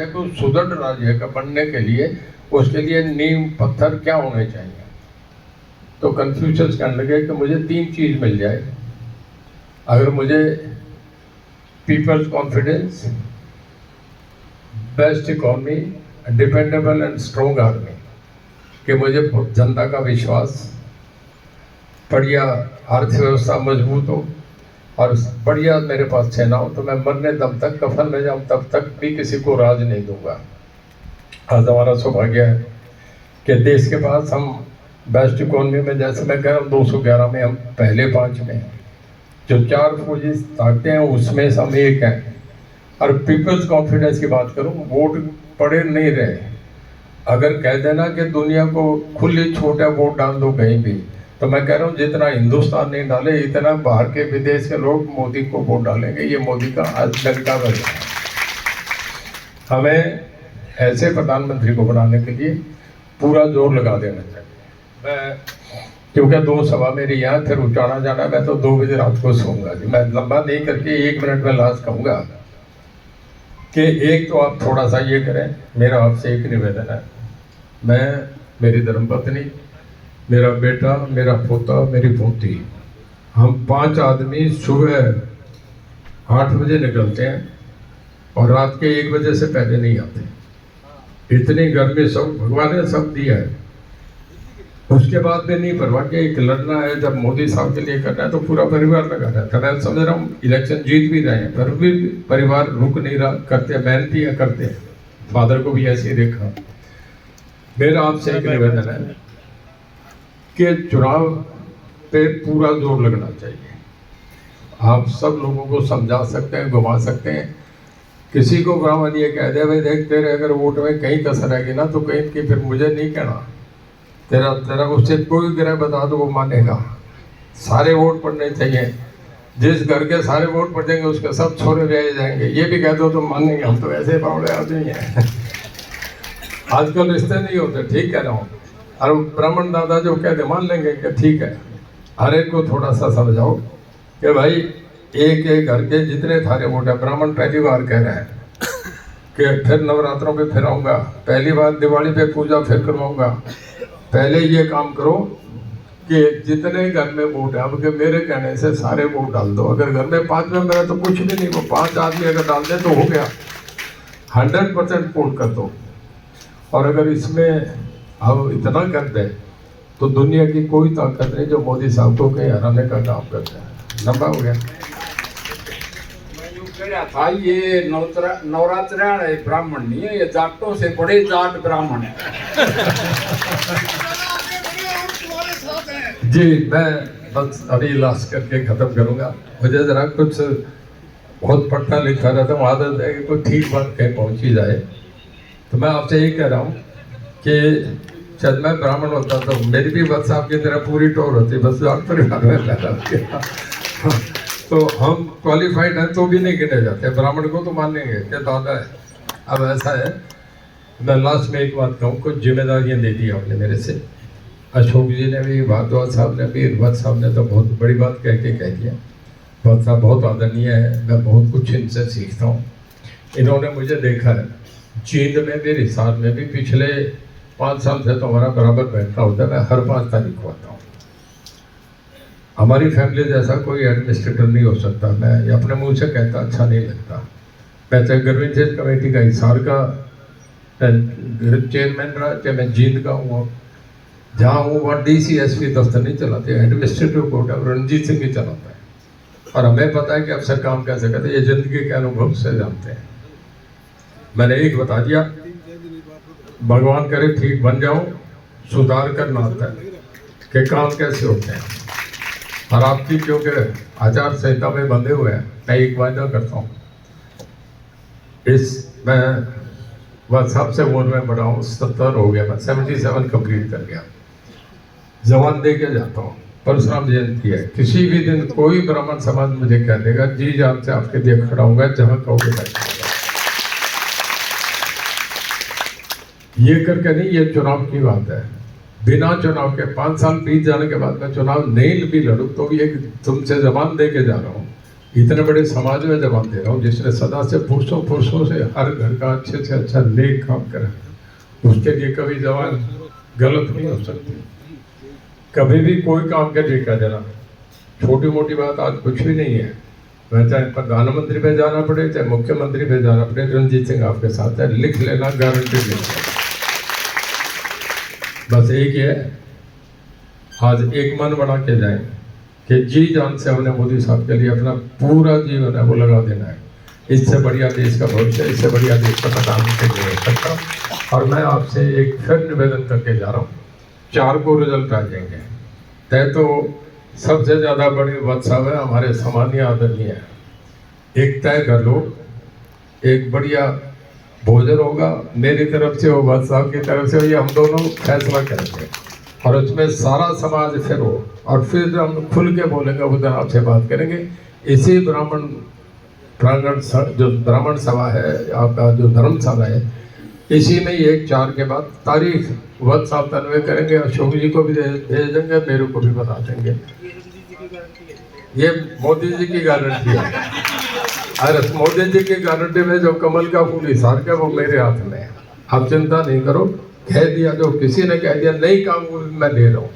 को सुदृढ़ राज्य का बनने के लिए उसके लिए नींव पत्थर क्या होने चाहिए। तो कन्फ्यूशियस कहने लगे कि मुझे 3 चीज मिल जाए। अगर मुझे people's confidence, best economy, dependable and strong army, कि मुझे जनता का विश्वास, बढ़िया अर्थव्यवस्था मजबूत हो और बढ़िया मेरे पास सेना हो, तो मैं मरने दम तक कफन में जाऊं तब तक भी किसी को राज नहीं दूंगा। आज हमारा सौभाग्य है कि देश के पास हम बेस्ट इकोनॉमी में, जैसे मैं कह रहा हूँ 211 में हम पहले 5 में हैं। जो 4 फौजी ताकतें हैं उसमें से हम एक हैं। और पीपल्स कॉन्फिडेंस की बात करूँ, वोट पड़े नहीं रहे। अगर कह देना कि दुनिया को खुली छूट है, वोट डाल दो कहीं भी, तो मैं कह रहा हूँ जितना हिंदुस्तान नहीं डाले इतना बाहर के विदेश के लोग मोदी को वोट डालेंगे। ये मोदी का आज लगता है। हमें ऐसे प्रधानमंत्री को बनाने के लिए पूरा जोर लगा देना चाहिए। मैं क्योंकि 2 सभा मेरी यहाँ, फिर उचाना जाना, मैं तो 2 बजे रात को सोऊंगा जी। मैं लंबा नहीं करके 1 मिनट में लास्ट कहूँगा कि एक तो आप थोड़ा सा ये करें, मेरा आपसे एक निवेदन है। मैं, मेरी धर्मपत्नी, मेरा बेटा, मेरा पोता, मेरी पोती, हम 5 आदमी सुबह 8 बजे निकलते हैं और रात के 1 बजे से पहले नहीं आते। इतनी गर्मी सब भगवान ने सब दिया है, उसके बाद भी नहीं परवाह कि एक लड़ना है। जब मोदी साहब के लिए करना है तो पूरा परिवार लगा रहता है। मैं समझ रहा हूँ इलेक्शन जीत भी रहे हैं, पर भी परिवार रुक नहीं रहा, करते मेहनती है, करते हैं। फादर को भी ऐसे ही देखा। मेरा आपसे एक निवेदन है कि चुनाव पे पूरा जोर लगना चाहिए। आप सब लोगों को समझा सकते हैं, घुमा सकते हैं। किसी को ब्राह्मण ये कह दे भाई देख तेरे अगर वोट में कहीं कसर रहेगी ना तो कहीं की, फिर मुझे नहीं कहना। तेरा उससे कोई ग्रह बता दो वो मानेगा। सारे वोट पड़ने चाहिए। जिस घर के सारे वोट पड़ जाएंगे उसके सब छोरे रह जाएंगे। ये भी कह दो तो मानेंगे। हम तो ऐसे बावड़े आदमी हैं। आजकल रिश्ते नहीं होते, ठीक कह रहा हूँ। और ब्राह्मण दादा जो कहते मान लेंगे कि ठीक है। हर एक को थोड़ा सा समझाओ कि भाई एक एक घर के जितने थारे वोट है। ब्राह्मण पहली बार कह रहे हैं कि फिर नवरात्रों पे फिर आऊँगा, पहली बार दिवाली पे पूजा फिर करवाऊँगा। पहले ये काम करो कि जितने घर में वोट है, अब के मेरे कहने से सारे वोट डाल दो। अगर घर में 5 मेंबर है तो कुछ भी नहीं, वो 5 आदमी अगर डाल दे तो हो गया। 100% वोट कर दो। और अगर इसमें अब इतना कर दे तो दुनिया की कोई ताकत नहीं जो मोदी साहब को कहीं हराने का काम करते हैं। लंबा हो गया। मैं यूँ कह रहा था ये नवरात्र ब्राह्मण नहीं है, ये जाटों से बड़े जाट ब्राह्मण है। जी मैं बस अभी लास्ट करके खत्म करूंगा। मुझे जरा कुछ बहुत पढ़ता लिखा रहता हूँ, आदत है कि कोई ठीक बात कहीं पहुंची जाए। तो मैं आपसे यही कह रहा हूँ कि शायद मैं ब्राह्मण होता तो मेरी भी बस आपकी तरह पूरी टोर होती, बस आप परिवार में पैदा किया। तो हम क्वालिफाइड हैं तो भी नहीं गिने जाते। ब्राह्मण को तो मानेंगे कि दादा है। अब ऐसा है, मैं लास्ट में एक बात कहूँ, कुछ जिम्मेदारियाँ दे दी आपने मेरे से। अशोक जी ने भी, भारद्वाज साहब ने भी, इरबत साहब ने तो बहुत बड़ी बात कह दिया। बहुत साहब बहुत आदरणीय है, मैं बहुत कुछ इनसे सीखता हूँ। इन्होंने मुझे देखा है जींद में भी, रिसार में भी। पिछले 5 साल से तो हमारा बराबर बैठता होता है। मैं हर 5 तारीख को आता हूँ। हमारी फैमिली जैसा कोई एडमिनिस्ट्रेटर नहीं हो सकता। मैं अपने मुंह से कहता, अच्छा नहीं लगता। मैं चाहे गर्विंग कमेटी का हिसार का चेयरमैन रहा, चाहे मैं जींद का हूँ, जहाँ हूँ वहाँ DCSP दफ्तर नहीं चलाते, एडमिनिस्ट्रेटिव कोर्ट है रणजीत सिंह ही चलाता है। और हमें पता है कि अफसर काम कैसे करते हैं, ये जिंदगी के अनुभव से जानते हैं। मैंने एक बता दिया, भगवान करे ठीक बन जाऊं, सुधार करना आता है कि काम कैसे होते हैं। और आपकी क्योंकि आचार संहिता में बंधे हुए हैं, मैं एक वायदा करता हूँ, मैं बस सबसे वोट में बढ़ा हूँ, 70 हो गया, मैं 77 कंप्लीट कर गया। जवान दे के जाता हूँ। परशुराम जयंती है, किसी भी दिन कोई ब्राह्मण समाज मुझे कह देगा जी जान से आपके लिए खड़ा होगा, जहाँ कहोगे बैठा। ये करके नहीं, ये चुनाव की बात है। बिना चुनाव के 5 साल बीत जाने के बाद मैं चुनाव नहीं भी लड़ूं तो भी एक तुमसे जबान दे के जा रहा हूँ इतने बड़े समाज में जवाब दे रहा हूँ जिसने सदा से पुरुषों से हर घर का अच्छे से अच्छा नेक काम करा, उसके लिए कभी जवान गलत नहीं हो सकती। कभी भी कोई काम के देखा जरा छोटी मोटी बात आज कुछ भी नहीं है। वह चाहे प्रधानमंत्री पे जाना पड़े चाहे मुख्यमंत्री पे जाना पड़े, रणजीत सिंह आपके साथ है, लिख लेना, गारंटी लेना। बस एक ही है, आज एक मन बना के जाए कि जी जान से हमने मोदी साहब के लिए अपना पूरा जीवन है वो लगा देना है। इससे बढ़िया देश का भविष्य, इससे बढ़िया देश का प्रधानमंत्री नहीं हो सकता। और मैं आपसे एक फिर निवेदन करके जा रहा हूँ, 4 को रिजल्ट आ जाएंगे तय। तो सबसे ज़्यादा बड़ी उत्सव है हमारे सामान्य आदरणीय है, एक तय कर लो, एक बढ़िया भोजन होगा मेरी तरफ से हो, बादशाह साहब की तरफ से हो, ये हम दोनों फैसला करेंगे और उसमें सारा समाज फिर हो और फिर हम खुल के बोलेंगे, उधर आपसे बात करेंगे। इसी ब्राह्मण प्रांगण जो ब्राह्मण सभा है आपका, जो धर्मशाला है, इसी में ही 1/4 के बाद तारीख वक्त साहब तन्वय करेंगे। अशोक जी को भी भेज देंगे, मेरे को भी बता देंगे। ये मोदी जी की गारंटी है। अरे मोदी जी की गारंटी में जो कमल का फूल इशार का वो मेरे हाथ में है, आप चिंता नहीं करो। कह दिया जो किसी ने कह दिया, नहीं काम मैं ले रहा हूँ।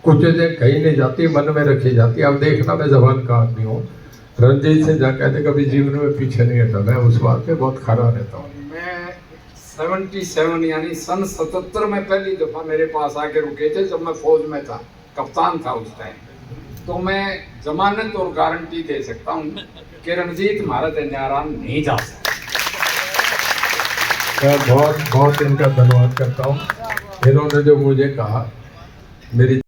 कुछ चीजें कहीं नहीं जाती, मन में रखी जाती। अब देखना मैं जबान का आदमी हूँ, रणजीत सिंह जहाँ कहते कभी जीवन में पीछे नहीं हटा, मैं उस बात पे बहुत खड़ा रहता हूँ। मैं 77 यानी सन 77 में पहली दफा मेरे पास आके रुके थे, जब मैं फौज में था, कप्तान था उस टाइम। तो मैं जमानत और गारंटी दे सकता हूँ कि रणजीत भारत नारायण नहीं जा सकता। मैं बहुत बहुत इनका धन्यवाद करता हूँ। इन्होंने जो मुझे कहा, मेरी